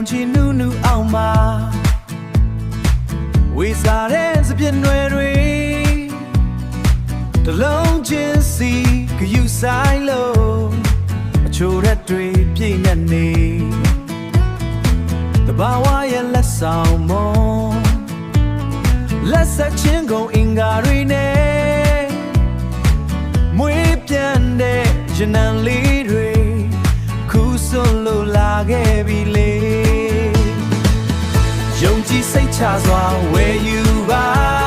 င်ချီနူးနူးအောင်မှာဝေစားတဲ့စပြည့်နွယ်တွေတလုံးချင်းစီကယူဆိုင်လို့အချိုရက်တွေပြည့်နေနေတဘာဝရဲ့လက်ဆောင်မောလက်ဆက်ချင်းကုန်အင်္ဂါတွေနဲ့မွေးပြန်တဲ့ရနံလေးတွေခုစွန်လို့လာခဲ့ပြီလေယုံကြည်စိတ်ချစွာဝယ်ယူပါ